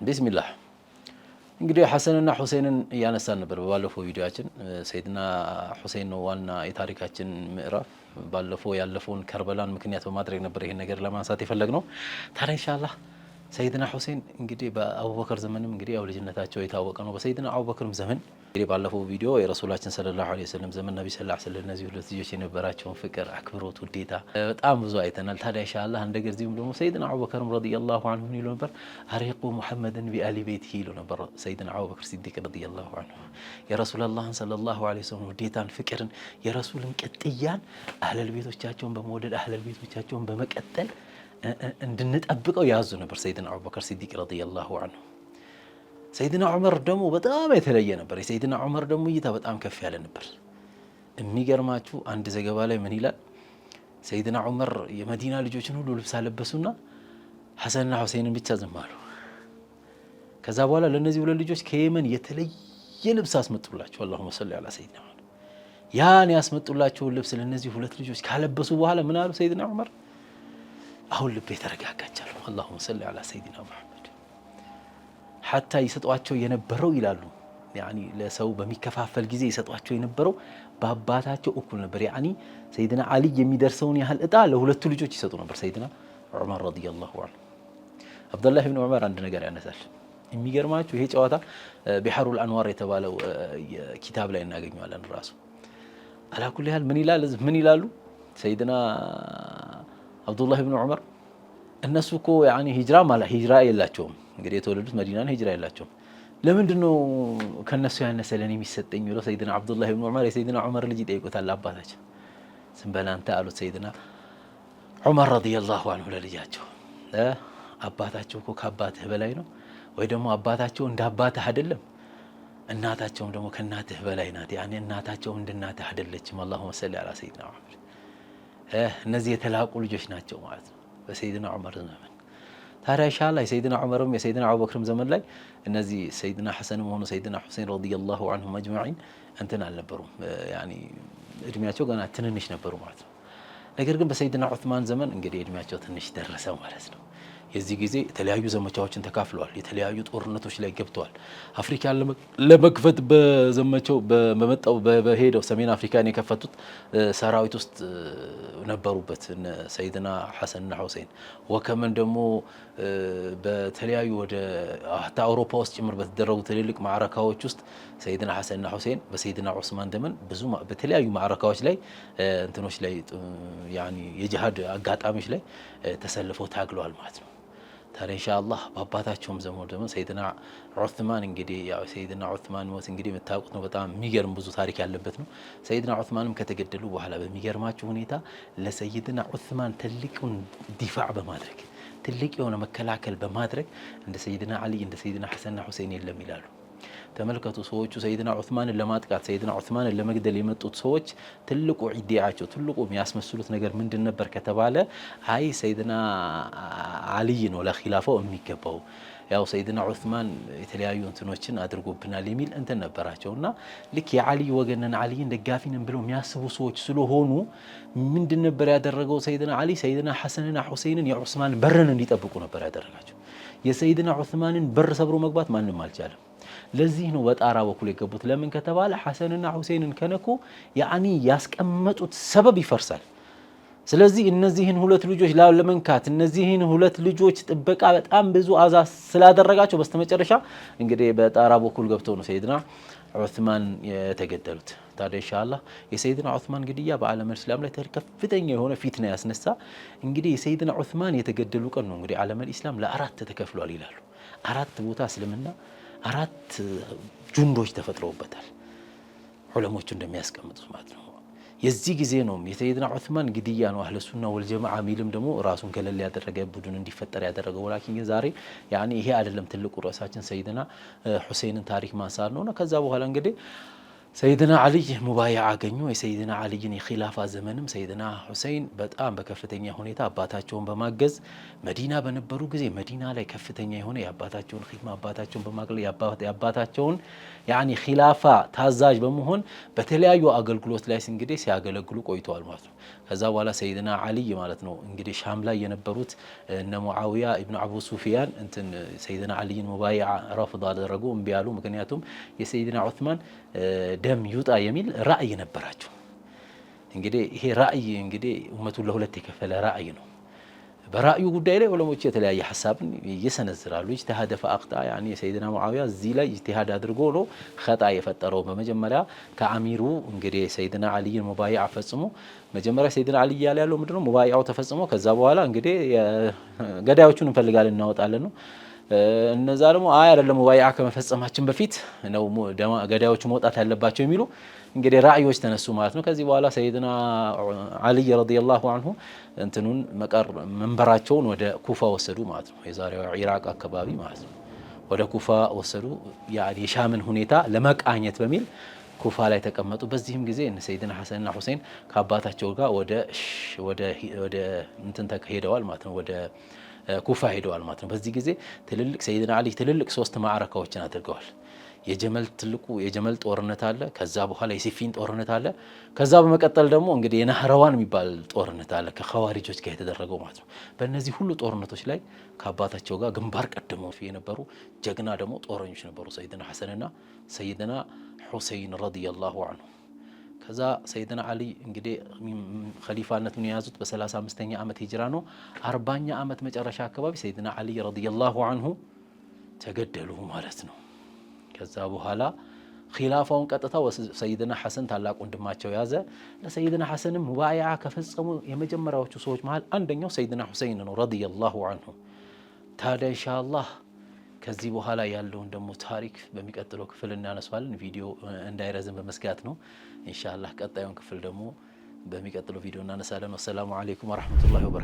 ቢስሚላህ እንግዲህ ሐሰንና ሁሴንን እያነሳን ነበር ባለፈው ቪዲዮአችን። ሰይድና ሁሴን ነው ዋና የታሪካችን ምዕራፍ። ባለፈው ያለፈውን ከርበላን ምክንያት በማድረግ ነበር ይሄን ነገር ለማንሳት የፈለግነው። ታዲያ ኢንሻአላህ ሰይድና ሁሴን እንግዲህ በአቡበከር ዘመንም እንግዲህ ያው ልጅነታቸው የታወቀ ነው። በሰይድና አቡበከርም ዘመን እንግዲህ ባለፈው ቪዲዮ የረሱላችን ሰለላሁ ዐለይሂ ወሰለም ዘመን ነብይ ሰለላሁ ዐለይሂ ወሰለም እነዚህ ሁለት ልጆች የነበራቸውን ፍቅር፣ አክብሮት፣ ውዴታ በጣም ብዙ አይተናል። ታዲያ ኢንሻአላህ እንደገዚህም ደግሞ ሰይድና አቡበከርም ረዲየላሁ ዐንሁ ይሉ ነበር አሪቁ ሙሐመድን ቢአሊ ቤቲሂ ይሉ ነበር። ሰይድና አቡበከር ሲዲቅ ረዲየላሁ ዐንሁ የረሱላህን ሰለላሁ ዐለይሂ ወሰለም ውዴታን፣ ፍቅርን፣ የረሱልን ቅጥያን አህለል ቤቶቻቸውን በመውደድ አህለል ቤቶቻቸውን በመቀጠል እንድንጠብቀው ያዙ ነበር ሰይድና አቡበከር ሲዲቅ ረዲየላሁ ዐንሁ። ሰይድና ዑመር ደግሞ በጣም የተለየ ነበር። የሰይድና ዑመር ደግሞ እይታ በጣም ከፍ ያለ ነበር። የሚገርማችሁ አንድ ዘገባ ላይ ምን ይላል? ሰይድና ዑመር የመዲና ልጆችን ሁሉ ልብስ አለበሱና ሐሰንና ሁሴንን ብቻ ዝም አሉ። ከዛ በኋላ ለእነዚህ ሁለት ልጆች ከየመን የተለየ ልብስ አስመጡላቸው። አላሁመ ሰሊ ዐላ ሰይድና ዑመር። ያን ያስመጡላቸውን ልብስ ለእነዚህ ሁለት ልጆች ካለበሱ በኋላ ምን አሉ ሰይድና ዑመር? አሁን ልቤ ተረጋጋቻለሁ። አላሁመ ሰሊ ዐላ ሰይድና ሙሐመድ። ሐታ ይሰጧቸው የነበረው ይላሉ ያኒ ለሰው በሚከፋፈል ጊዜ ይሰጧቸው የነበረው በአባታቸው እኩል ነበር። ያኒ ሰይድና አሊ የሚደርሰውን ያህል እጣ ለሁለቱ ልጆች ይሰጡ ነበር ሰይድና ዑመር ረዲየላሁ ዐንሁ። አብዱላህ ኢብኑ ዑመር አንድ ነገር ያነሳል። የሚገርማችሁ ይሄ ጨዋታ ቢሐሩል አንዋር የተባለው ኪታብ ላይ እናገኘዋለን። ራሱ አላኩል ያህል ምን ይላሉ ሰይድና አብዱላህ ኢብኑ ዑመር እነሱ እኮ ያኒ ሂጅራ የላቸውም። እንግዲህ የተወለዱት መዲና ነው፣ ሂጅራ የላቸውም። ለምንድን ነው ከነሱ ያነሰ ለኔ የሚሰጠኝ ብለው ሰይድና አብዱላህ ኢብኑ ዑመር የሰይድና ዑመር ልጅ ይጠይቁታል። አባታቸው ዝም በል አንተ አሉት ሰይድና ዑመር ረዲየላሁ ዐንሁ ለልጃቸው። አባታቸው እኮ ከአባትህ በላይ ነው ወይ ደግሞ አባታቸው እንደ አባትህ አይደለም፣ እናታቸውም ደግሞ ከእናትህ በላይ ናት። ያኔ እናታቸው እንደ እናትህ አይደለችም። አላሁመ ሰሊ ዐላ ሰይድና ዑመር። እነዚህ የተላቁ ልጆች ናቸው ማለት ነው በሰይድና ዑመር ዘመን። ታዲያ ኢንሻአላህ የሰይድና ዑመርም የሰይድና አቡበክርም ዘመን ላይ እነዚህ ሰይድና ሐሰንም ሆኑ ሰይድና ሁሴን ረዲየላሁ ዐንሁም አጅመዒን እንትን አልነበሩም፣ ያኒ እድሜያቸው ገና ትንንሽ ነበሩ ማለት ነው። ነገር ግን በሰይድና ዑስማን ዘመን እንግዲህ እድሜያቸው ትንሽ ደረሰ ማለት ነው። የዚህ ጊዜ የተለያዩ ዘመቻዎችን ተካፍለዋል፣ የተለያዩ ጦርነቶች ላይ ገብተዋል። አፍሪካን ለመክፈት በዘመቸው በሄደው ሰሜን አፍሪካን የከፈቱት ሰራዊት ውስጥ ነበሩበት ሰይድና ሐሰንና ሁሴን። ወከመን ደግሞ በተለያዩ ወደ አውሮፓ ውስጥ ጭምር በተደረጉ ትልልቅ ማዕረካዎች ውስጥ ሰይድና ሐሰንና ሁሴን በሰይድና ዑስማን ዘመን ብዙ በተለያዩ ማዕረካዎች ላይ እንትኖች ላይ ያኒ የጂሃድ አጋጣሚዎች ላይ ተሰልፈው ታግለዋል ማለት ነው። ታዲያ ኢንሻአላህ በአባታቸውም ዘመን ደግሞ ሰይድና ዑስማን እንግዲህ ያው ሰይድና ዑስማን ሞት እንግዲህ የምታውቁት ነው። በጣም የሚገርም ብዙ ታሪክ ያለበት ነው። ሰይድና ዑስማንም ከተገደሉ በኋላ በሚገርማችሁ ሁኔታ ለሰይድና ዑስማን ትልቁን ዲፋዕ በማድረግ ትልቅ የሆነ መከላከል በማድረግ እንደ ሰይድና አሊ እንደ ሰይድና ሐሰንና ሁሴን የለም ይላሉ። ተመልከቱ፣ ሰዎቹ ሰይድና ዑስማንን ለማጥቃት ሰይድና ዑስማንን ለመግደል የመጡት ሰዎች ትልቁ ኢዲያቸው ትልቁ የሚያስመስሉት ነገር ምንድን ነበር ከተባለ አይ ሰይድና አሊ ነው ለኺላፋው የሚገባው፣ ያው ሰይድና ዑስማን የተለያዩ እንትኖችን አድርጎብናል የሚል እንትን ነበራቸውና ልክ የአሊ ወገንን አሊን ደጋፊንን ብለው የሚያስቡ ሰዎች ስለሆኑ ምንድን ነበር ያደረገው ሰይድና አሊ ሰይድና ሐሰንና ሁሴንን የዑስማን በርን እንዲጠብቁ ነበር ያደረጋቸው። የሰይድና ዑስማንን በር ሰብሮ መግባት ማንም አልቻለም። ለዚህ ነው በጣራ በኩል የገቡት። ለምን ከተባለ ሐሰንና ሁሴንን ከነኩ ያኒ ያስቀመጡት ሰበብ ይፈርሳል። ስለዚህ እነዚህን ሁለት ልጆች ለመንካት እነዚህን ሁለት ልጆች ጥበቃ በጣም ብዙ አዛ ስላደረጋቸው በስተመጨረሻ እንግዲህ በጣራ በኩል ገብተው ነው ሰይድና ዑስማን የተገደሉት። ታዲያ ኢንሻአላህ የሰይድና ዑስማን ግድያ በዓለም እስላም ላይ ከፍተኛ የሆነ ፊትና ያስነሳ። እንግዲህ የሰይድና ዑስማን የተገደሉ ቀን ነው እንግዲህ ዓለም እስላም ለአራት ተከፍሏል ይላሉ። አራት ቦታ እስልምና አራት ጁንዶች ተፈጥረውበታል ዑለሞቹ እንደሚያስቀምጡት ማለት ነው። የዚህ ጊዜ ነው የሰይድና ዑስማን ግድያ ነው አህለ ሱና ወልጀማዓ ሚልም ደግሞ ራሱን ከለል ያደረገ ቡድን እንዲፈጠር ያደረገው። ወላኪን ዛሬ ያኒ ይሄ አይደለም ትልቁ ርዕሳችን ሰይድና ሁሴንን ታሪክ ማንሳት ነውና ከዛ በኋላ እንግዲህ ሰይድና አልይ ሙባይዓ አገኙ። የሰይድና አልይን የኺላፋ ዘመንም ሰይድና ሁሴን በጣም በከፍተኛ ሁኔታ አባታቸውን በማገዝ መዲና በነበሩ ጊዜ መዲና ላይ ከፍተኛ የሆነ የአባታቸውን ኺድማ አባታቸውን በማቅለል የአባታቸውን ያኒ ኺላፋ ታዛዥ በመሆን በተለያዩ አገልግሎት ላይ እንግዲህ ሲያገለግሉ ቆይተዋል ማለት ነው። ከዛ በኋላ ሰይድና አልይ ማለት ነው እንግዲህ ሻም ላይ የነበሩት እነ ሙዓዊያ ኢብኑ አቡ ሱፊያን እንትን ሰይድና አልይን ሙባይዓ ረፍድ አደረጉ፣ እምቢ አሉ። ምክንያቱም የሰይድና ዑስማን ደም ይውጣ የሚል ራእይ ነበራቸው። እንግዲህ ይሄ ራእይ እንግዲህ ኡመቱን ለሁለት የከፈለ ራእይ ነው። በራእዩ ጉዳይ ላይ ዑለሞች የተለያየ ሐሳብን ይሰነዝራሉ። ኢጅቲሃደ ፈአኽጣ ያኒ ሰይድና ሙዓዊያ እዚህ ላይ ኢጅቲሃድ አድርጎ ነው ኸጣ የፈጠረው። በመጀመሪያ ከአሚሩ እንግዲህ ሰይድና አልይን ሙባይዓ ፈጽሞ መጀመሪያ ሰይድና አልይ ያለው ምንድነው ሙባይዓው ተፈጽሞ ከዛ በኋላ እንግዲህ ገዳዮቹን እንፈልጋለን እናወጣለን ነው። እነዛ ደግሞ አይ አይደለም ሙባይዓ ከመፈጸማችን በፊት ነው ገዳዮቹ መውጣት ያለባቸው የሚሉ እንግዲህ ራእዮች ተነሱ ማለት ነው። ከዚህ በኋላ ሰይድና አልይ ረዲየላሁ ዐንሁ እንትኑን መንበራቸውን ወደ ኩፋ ወሰዱ ማለት ነው። የዛሬው ኢራቅ አካባቢ ማለት ነው። ወደ ኩፋ ወሰዱ። ያኒ የሻምን ሁኔታ ለመቃኘት በሚል ኩፋ ላይ ተቀመጡ። በዚህም ጊዜ እነ ሰይድና ሐሰንና ሁሴን ከአባታቸው ጋር ወደ እንትን ተሄደዋል ማለት ነው። ወደ ኩፋ ሄደዋል ማለት ነው። በዚህ ጊዜ ትልልቅ ሰይድና አሊ ትልልቅ 3 ማዕረካዎችን አድርገዋል። የጀመል ጦርነት አለ። ከዛ በኋላ የሲፊን ጦርነት አለ። ከዛ በመቀጠል ደግሞ እንግዲህ የናህረዋን የሚባል ጦርነት አለ ከኸዋሪጆች ጋር የተደረገው ማለት ነው። በእነዚህ ሁሉ ጦርነቶች ላይ ከአባታቸው ጋር ግንባር ቀደመው የነበሩ ጀግና ደግሞ ጦረኞች ነበሩ ሰይድና ሐሰንና ሰይድና ሁሴን ረዲየላሁ ዐንሁ። ከዛ ሰይድና አሊ እንግዲህ ኸሊፋነቱን የያዙት በ35ኛ ዓመት ሂጅራ ነው። 40ኛ ዓመት መጨረሻ አካባቢ ሰይድና አሊ ረዲየላሁ ዐንሁ ተገደሉ ማለት ነው። ከዛ በኋላ ኺላፋውን ቀጥታ ሰይድና ሐሰን ታላቅ ወንድማቸው ያዘ። ለሰይድና ሐሰንም ሙባይዓ ከፈጸሙ የመጀመሪያዎቹ ሰዎች መሃል አንደኛው ሰይድና ሁሴን ነው ረዲየላሁ ዐንሁ። ታዲያ ኢንሻአላህ ከዚህ በኋላ ያለውን ደግሞ ታሪክ በሚቀጥለው ክፍል እናነሳዋለን። ቪዲዮ እንዳይረዝም በመስጋት ነው። ኢንሻአላህ ቀጣዩን ክፍል ደግሞ በሚቀጥለው ቪዲዮ እናነሳለን። ወሰላሙ አለይኩም ወራህመቱላሂ ወበረካቱ።